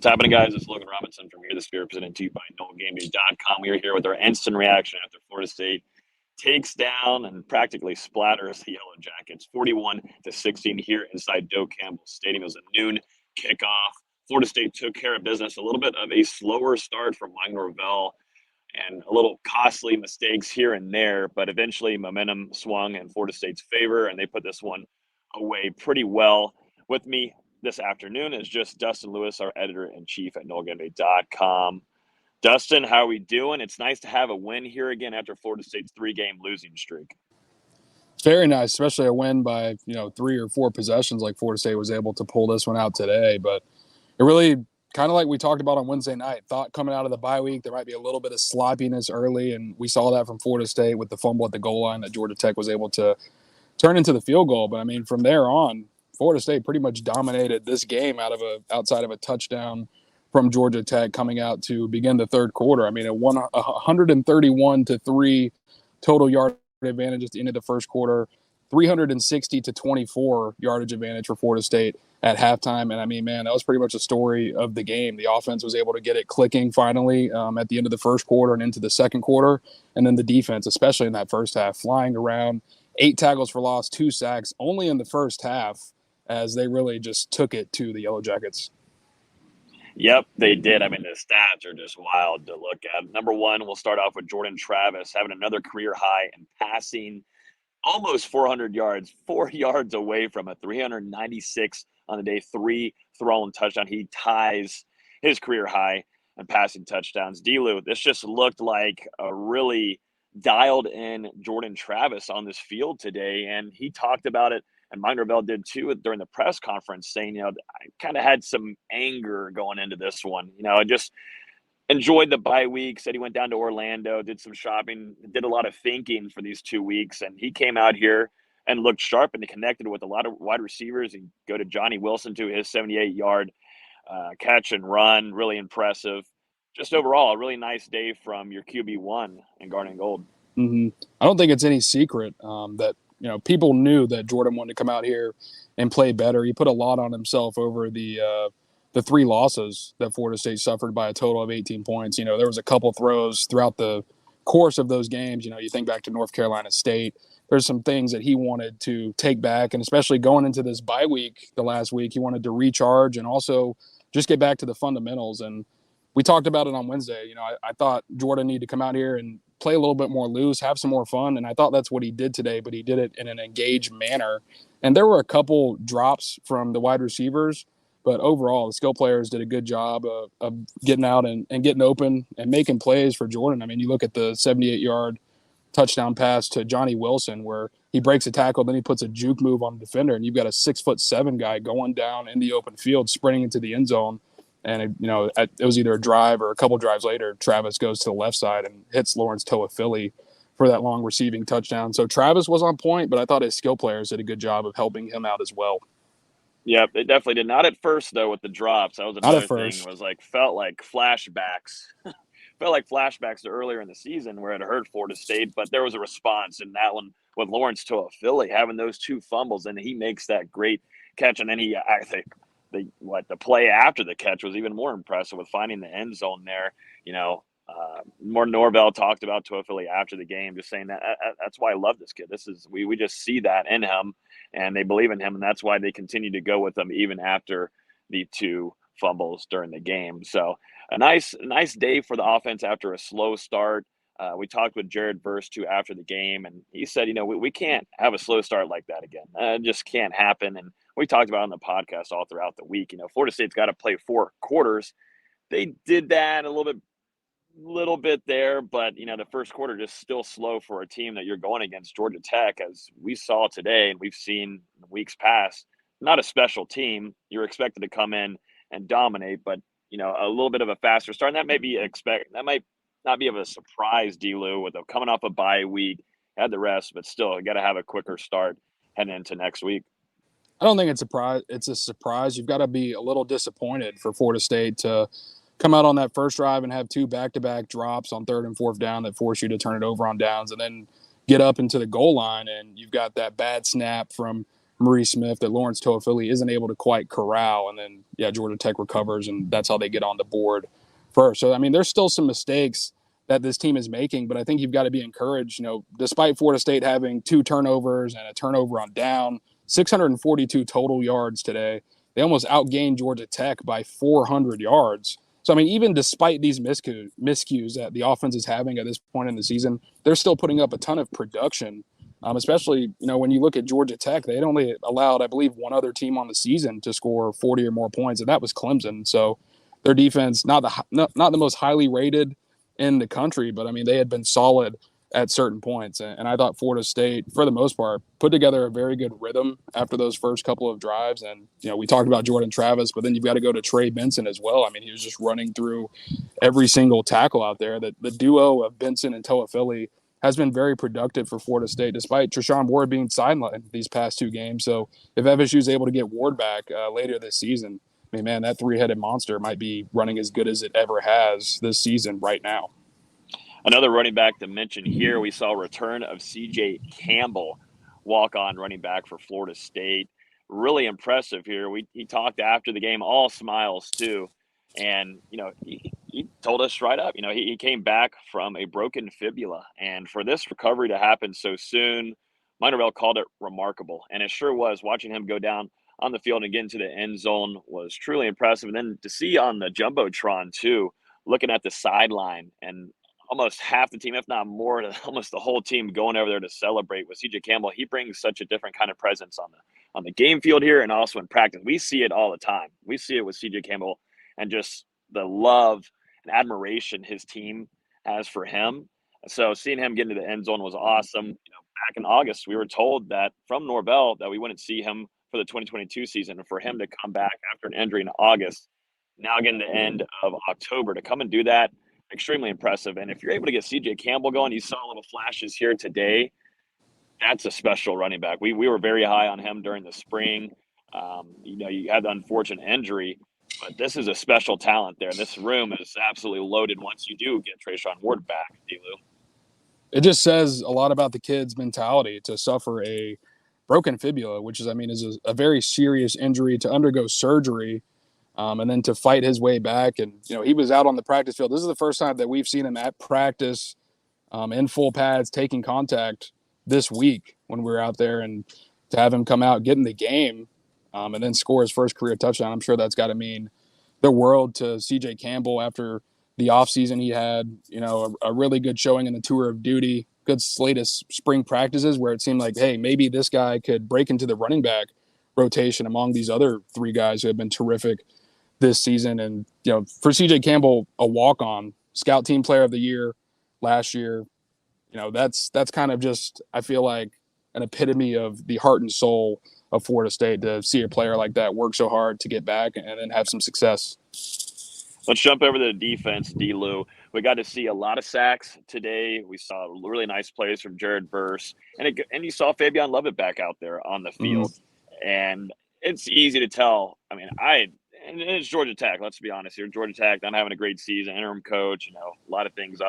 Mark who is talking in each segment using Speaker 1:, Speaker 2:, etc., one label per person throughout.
Speaker 1: What's happening, guys? It's Logan Robinson from Here the Sphere, presented to you by NoGaming.com. We are here with our instant reaction after Florida State takes down and practically splatters the Yellow Jackets 41-16 here inside Doak Campbell Stadium. It was a noon kickoff. Florida State took care of business. A little bit of a slower start from Mike Norvell and a little costly mistakes here and there, but eventually momentum swung in Florida State's favor, and they put this one away pretty well. With me this afternoon is just Dustin Lewis, our editor-in-chief at NoGaming.com. Dustin, how are we doing? It's nice to have a win here again after Florida State's 3-game losing streak.
Speaker 2: It's very nice, especially a win by 3 or 4 possessions like Florida State was able to pull this one out today. But it really, kind of like we talked about on Wednesday night, thought coming out of the bye week there might be a little bit of sloppiness early, and we saw that from Florida State with the fumble at the goal line that Georgia Tech was able to turn into the field goal. But, I mean, from there on, Florida State pretty much dominated this game outside of a touchdown from Georgia Tech coming out to begin the third quarter. I mean, it won 131-3 total yard advantage at the end of the first quarter, 360-24 yardage advantage for Florida State at halftime. And I mean, man, that was pretty much the story of the game. The offense was able to get it clicking finally at the end of the first quarter and into the second quarter. And then the defense, especially in that first half, flying around, 8 tackles for loss, 2 sacks, only in the first half, as they really just took it to the Yellow Jackets.
Speaker 1: Yep, they did. I mean, the stats are just wild to look at. Number one, we'll start off with Jordan Travis having another career high and passing almost 400 yards, 4 yards away from a 396 on the day, 3 thrown touchdown. He ties his career high in passing touchdowns. D-Lou, this just looked like a really dialed in Jordan Travis on this field today, and he talked about it. And Mike Norvell did too during the press conference, saying, I kind of had some anger going into this one. I just enjoyed the bye week, said he went down to Orlando, did some shopping, did a lot of thinking for these 2 weeks. And he came out here and looked sharp, and he connected with a lot of wide receivers. He go to Johnny Wilson to his 78-yard catch and run. Really impressive. Just overall, a really nice day from your QB1 in Garnet and Gold.
Speaker 2: Mm-hmm. I don't think it's any secret that people knew that Jordan wanted to come out here and play better. He put a lot on himself over the 3 losses that Florida State suffered by a total of 18 points. There was a couple throws throughout the course of those games. You think back to North Carolina State. There's some things that he wanted to take back, and especially going into this bye week, the last week, he wanted to recharge and also just get back to the fundamentals. And we talked about it on Wednesday. I thought Jordan needed to come out here and play a little bit more loose, have some more fun. And I thought that's what he did today, but he did it in an engaged manner. And there were a couple drops from the wide receivers, but overall, the skill players did a good job of getting out and getting open and making plays for Jordan. I mean, you look at the 78-yard touchdown pass to Johnny Wilson where he breaks a tackle, then he puts a juke move on the defender, and you've got a 6'7" guy going down in the open field, sprinting into the end zone. And, it was either a drive or a couple drives later, Travis goes to the left side and hits Lawrence Toafili for that long receiving touchdown. So Travis was on point, but I thought his skill players did a good job of helping him out as well.
Speaker 1: Yeah, they definitely did. Not at first, though, with the drops. That was another thing. Was felt like flashbacks. Felt like flashbacks to earlier in the season where it hurt Florida State, but there was a response in that one with Lawrence Toafili having those 2 fumbles, and he makes that great catch. And then I think, the play after the catch was even more impressive with finding the end zone there. More Norvell talked about Toafili after the game, just saying that's why I love this kid. We just see that in him, and they believe in him, and that's why they continue to go with him even after the 2 fumbles during the game. So a nice day for the offense after a slow start. We talked with Jared Verse too after the game, and he said, we can't have a slow start like that again. It just can't happen. And we talked about it on the podcast all throughout the week. Florida State's got to play 4 quarters. They did that a little bit there, but the first quarter just still slow for a team that you're going against. Georgia Tech, as we saw today and we've seen in weeks past, not a special team. You're expected to come in and dominate, but a little bit of a faster start. And that might not be of a surprise, D-Lou, with coming off a bye week, had the rest, but still, you got to have a quicker start heading into next week.
Speaker 2: I don't think it's a surprise. You've got to be a little disappointed for Florida State to come out on that first drive and have 2 back-to-back drops on 3rd and 4th down that force you to turn it over on downs, and then get up into the goal line, and you've got that bad snap from Maurice Smith that Lawrence Toafili isn't able to quite corral. And then, Georgia Tech recovers, and that's how they get on the board first. So, I mean, there's still some mistakes that this team is making, but I think you've got to be encouraged. Despite Florida State having 2 turnovers and a turnover on down, 642 total yards today, they almost outgained Georgia Tech by 400 yards. So, I mean, even despite these miscues that the offense is having at this point in the season, they're still putting up a ton of production, especially, when you look at Georgia Tech, they'd only allowed, I believe, one other team on the season to score 40 or more points, and that was Clemson. So their defense, not the most highly rated in the country, but, I mean, they had been solid at certain points. And I thought Florida State, for the most part, put together a very good rhythm after those first couple of drives. And, we talked about Jordan Travis, but then you've got to go to Trey Benson as well. I mean, he was just running through every single tackle out there. The duo of Benson and Toafili has been very productive for Florida State, despite Treshaun Ward being sidelined these past 2 games. So if FSU is able to get Ward back later this season, I mean, man, that 3-headed monster might be running as good as it ever has this season right now.
Speaker 1: Another running back to mention here, we saw a return of C.J. Campbell, walk-on running back for Florida State. Really impressive here. He talked after the game, all smiles too. And, he told us right up, he came back from a broken fibula. And for this recovery to happen so soon, Minorville called it remarkable. And it sure was. Watching him go down on the field and get into the end zone was truly impressive. And then to see on the Jumbotron too, looking at the sideline and almost half the team, if not more, almost the whole team going over there to celebrate with CJ Campbell. He brings such a different kind of presence on the game field here and also in practice. We see it all the time. We see it with CJ Campbell and just the love and admiration his team has for him. So seeing him get into the end zone was awesome. Back in August, we were told that from Norvell that we wouldn't see him for the 2022 season, and for him to come back after an injury in August, now getting the end of October, to come and do that, extremely impressive. And if you're able to get CJ Campbell going, you saw little flashes here today. That's a special running back. We were very high on him during the spring. You had the unfortunate injury, but this is a special talent there. This room is absolutely loaded once you do get Treshaun Ward back, D-Lou.
Speaker 2: It just says a lot about the kid's mentality to suffer a broken fibula, which is a very serious injury, to undergo surgery, and then to fight his way back. And, he was out on the practice field. This is the first time that we've seen him at practice in full pads, taking contact this week when we were out there. And to have him come out, get in the game, and then score his first career touchdown, I'm sure that's got to mean the world to CJ Campbell after the offseason. He had, a really good showing in the tour of duty, good slate of spring practices where it seemed like, hey, maybe this guy could break into the running back rotation among these other 3 guys who have been terrific this season. And, for CJ Campbell, a walk-on, scout team player of the year last year, that's kind of just, I feel like, an epitome of the heart and soul of Florida State, to see a player like that work so hard to get back and then have some success.
Speaker 1: Let's jump over to the defense, D-Lou. We got to see a lot of sacks today. We saw really nice plays from Jared Verse, and you saw Fabian Lovett back out there on the field. Mm-hmm. And it's easy to tell. I mean, and it's Georgia Tech. Let's be honest here. Georgia Tech not having a great season, interim coach, a lot of things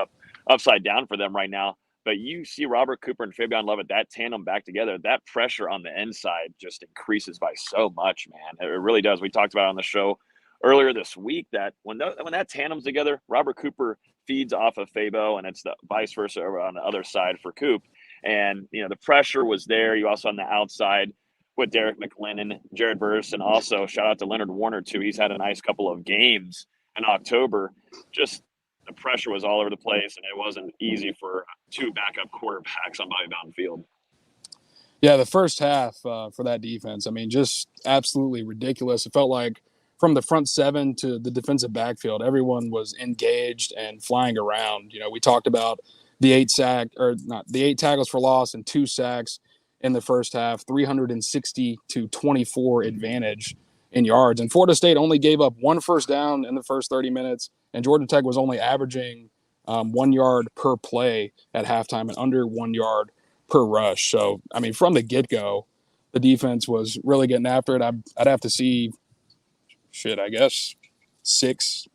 Speaker 1: upside down for them right now. But you see Robert Cooper and Fabian Lovett, that tandem back together, that pressure on the inside just increases by so much, man. It really does. We talked about it on the show earlier this week that when that tandem's together, Robert Cooper feeds off of Fabo, and it's the vice versa over on the other side for Coop. And, the pressure was there. You also on the outside with Derek McLennan, Jared Verse, and also shout out to Leonard Warner, too. He's had a nice couple of games in October. Just the pressure was all over the place, and it wasn't easy for 2 backup quarterbacks on Bobby Bowden Field.
Speaker 2: Yeah, the first half for that defense, I mean, just absolutely ridiculous. It felt like from the front 7 to the defensive backfield, everyone was engaged and flying around. We talked about the 8 tackles for loss and 2 sacks in the first half, 360 to 24 advantage in yards. And Florida State only gave up 1 first down in the first 30 minutes, and Georgia Tech was only averaging 1 yard per play at halftime and under 1 yard per rush. So, I mean, from the get-go, the defense was really getting after it. I'd have to see, I guess 6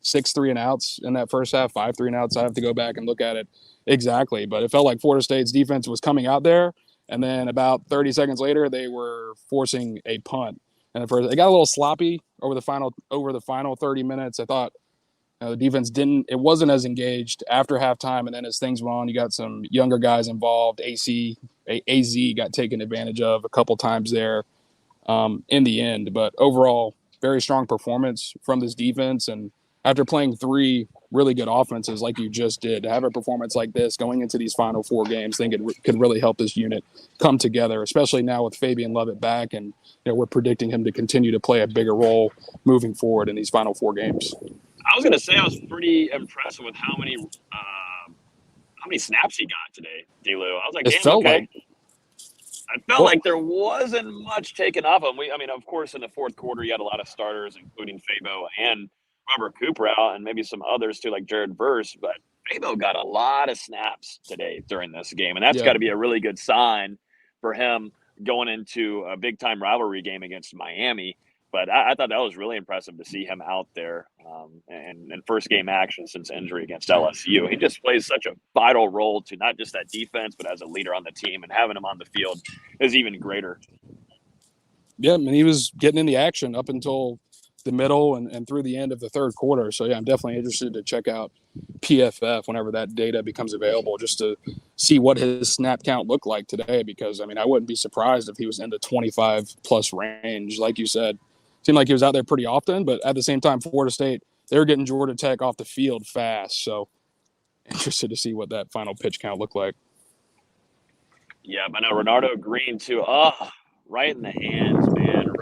Speaker 2: 3-and-outs in that first half, 5 3-and-outs. I have to go back and look at it exactly. But it felt like Florida State's defense was coming out there And then about 30 seconds later, they were forcing a punt. And at first, it got a little sloppy over the final 30 minutes. I thought the defense it wasn't as engaged after halftime. And then as things went on, you got some younger guys involved. AZ got taken advantage of a couple times there in the end. But overall, very strong performance from this defense. And after playing three really good offenses like you just did, to have a performance like this going into these final four games, I think it could really help this unit come together, especially now with Fabian Lovett back. And we're predicting him to continue to play a bigger role moving forward in these final four games.
Speaker 1: I was going to say I was pretty impressed with how many snaps he got today, D-Lou. I was like, damn, okay. I felt like there wasn't much taken off him. Of course, in the fourth quarter, you had a lot of starters, including Fabo and Robert Cooper out, and maybe some others too, like Jared Verse. But Fabo got a lot of snaps today during this game, and that's got to be a really good sign for him going into a big-time rivalry game against Miami. But I thought that was really impressive to see him out there and first game action since injury against LSU. He just plays such a vital role to not just that defense, but as a leader on the team. And having him on the field is even greater.
Speaker 2: Yeah, and he was getting in the action up until the middle and through the end of the third quarter. So, yeah, I'm definitely interested to check out PFF whenever that data becomes available just to see what his snap count looked like today because, I wouldn't be surprised if he was in the 25-plus range, like you said. Seemed like he was out there pretty often, but at the same time, Florida State, they were getting Georgia Tech off the field fast. So interested to see what that final pitch count looked like.
Speaker 1: Yeah, but no, Renardo Green too. Oh, right in the hands, man.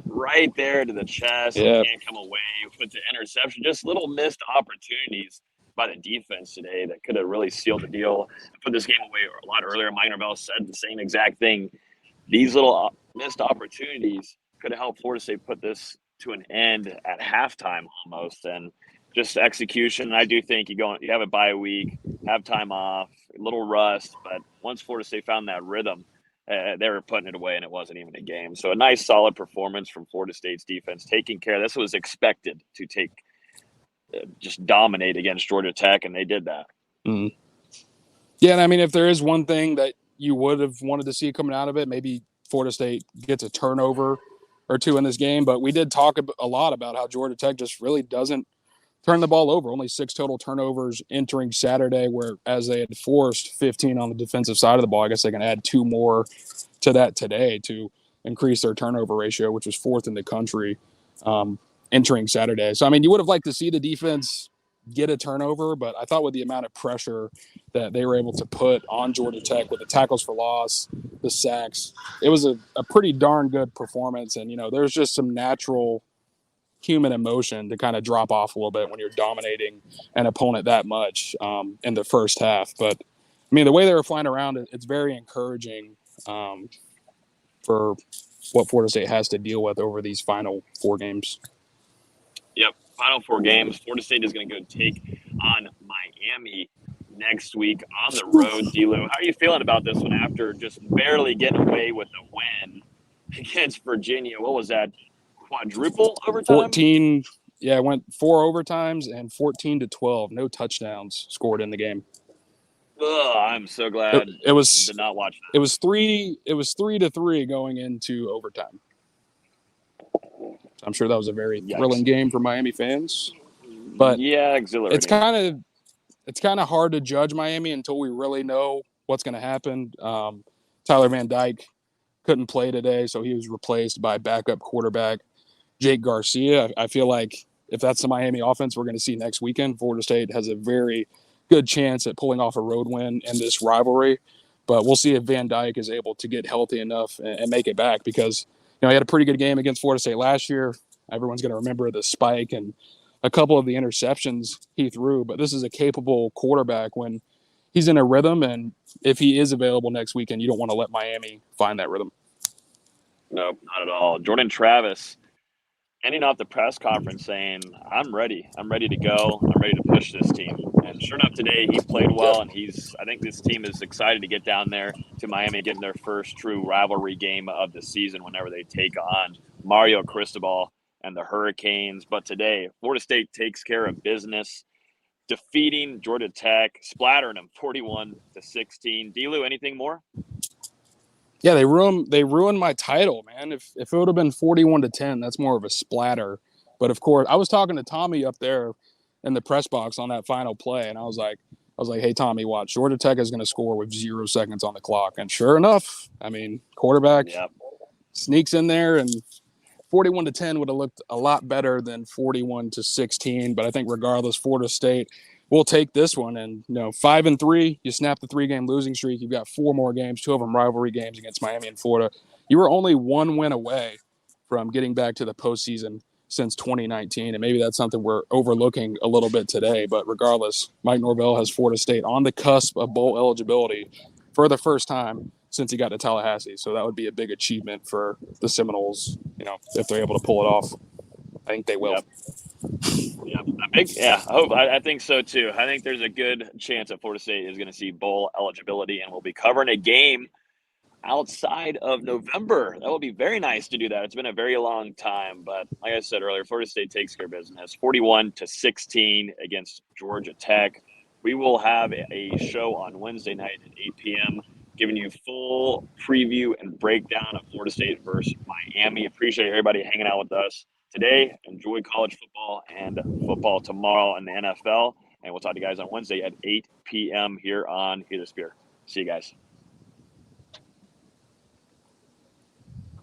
Speaker 1: Right there to the chest.
Speaker 2: Yeah.
Speaker 1: Can't come away with the interception. Just little missed opportunities by the defense today that could have really sealed the deal and put this game away a lot earlier. Mike Norvell said the same exact thing. These little missed opportunities could have helped Florida State put this to an end at halftime almost. And just execution. I do think you have a bye week, have time off, a little rust. But once Florida State found that rhythm, they were putting it away, and it wasn't even a game. So a nice, solid performance from Florida State's defense, taking care. This was expected to just dominate against Georgia Tech, and they did that.
Speaker 2: Mm-hmm. Yeah, and if there is one thing that you would have wanted to see coming out of it, maybe Florida State gets a turnover or two in this game. But we did talk a lot about how Georgia Tech just really doesn't turn the ball over. Only 6 total turnovers entering Saturday, whereas they had forced 15 on the defensive side of the ball. I guess they can add 2 more to that today to increase their turnover ratio, which was 4th in the country entering Saturday. So, you would have liked to see the defense get a turnover, but I thought with the amount of pressure that they were able to put on Georgia Tech with the tackles for loss, the sacks, it was a pretty darn good performance. And, there's just some natural human emotion to kind of drop off a little bit when you're dominating an opponent that much in the first half. But, the way they were flying around, it's very encouraging for what Florida State has to deal with over these final 4 games.
Speaker 1: Yep, final 4 games. Florida State is going to go take on Miami next week on the road. D-Lou, how are you feeling about this one after just barely getting away with a win against Virginia? What was that, quadruple overtime?
Speaker 2: 14, yeah, it went 4 overtimes and 14-12. No touchdowns scored in the game.
Speaker 1: Oh, I'm so glad
Speaker 2: it was
Speaker 1: did not watch that.
Speaker 2: It was 3-3 going into overtime. I'm sure that was a very thrilling game for Miami fans. But
Speaker 1: yeah, exhilarating.
Speaker 2: It's kind of hard to judge Miami until we really know what's going to happen. Tyler Van Dyke couldn't play today, so he was replaced by backup quarterback Jake Garcia. I feel like if that's the Miami offense we're going to see next weekend, Florida State has a very good chance at pulling off a road win in this rivalry. But we'll see if Van Dyke is able to get healthy enough and make it back because he had a pretty good game against Florida State last year. Everyone's going to remember the spike and a couple of the interceptions he threw. But this is a capable quarterback when he's in a rhythm. And if he is available next weekend, you don't want to let Miami find that rhythm.
Speaker 1: No, not at all. Jordan Travis ending off the press conference saying, I'm ready. I'm ready to go. I'm ready to push this team. And sure enough, today he played well. And I think this team is excited to get down there to Miami, getting their first true rivalry game of the season whenever they take on Mario Cristobal and the Hurricanes. But today, Florida State takes care of business, defeating Georgia Tech, splattering them 41-16. D-Lou, anything more?
Speaker 2: Yeah, they ruined my title, man. If it would have been 41-10, that's more of a splatter. But of course, I was talking to Tommy up there in the press box on that final play, and I was like, hey Tommy, watch, Georgia Tech is going to score with 0 seconds on the clock, and sure enough, I mean, quarterback
Speaker 1: Yep.
Speaker 2: sneaks in there, and 41-10 would have looked a lot better than 41-16. But I think regardless, Florida State will take this one. And 5-3, you snap the 3-game losing streak. You've got 4 more games, 2 of them rivalry games against Miami and Florida. You were only 1 win away from getting back to the postseason since 2019, and maybe that's something we're overlooking a little bit today. But regardless, Mike Norvell has Florida State on the cusp of bowl eligibility for the first time since he got to Tallahassee. So that would be a big achievement for the Seminoles, if they're able to pull it off. I think they will.
Speaker 1: Yep. Yeah, I think so too. I think there's a good chance that Florida State is going to see bowl eligibility, and we'll be covering a game outside of November. That would be very nice to do that. It's been a very long time, but like I said earlier, Florida State takes care of business, 41-16 against Georgia Tech. We will have a show on Wednesday night at 8 p.m. giving you full preview and breakdown of Florida State versus Miami. Appreciate everybody hanging out with us today. Enjoy college football and football tomorrow in the NFL. And we'll talk to you guys on Wednesday at 8 p.m. here on Hear the Spear. See you guys.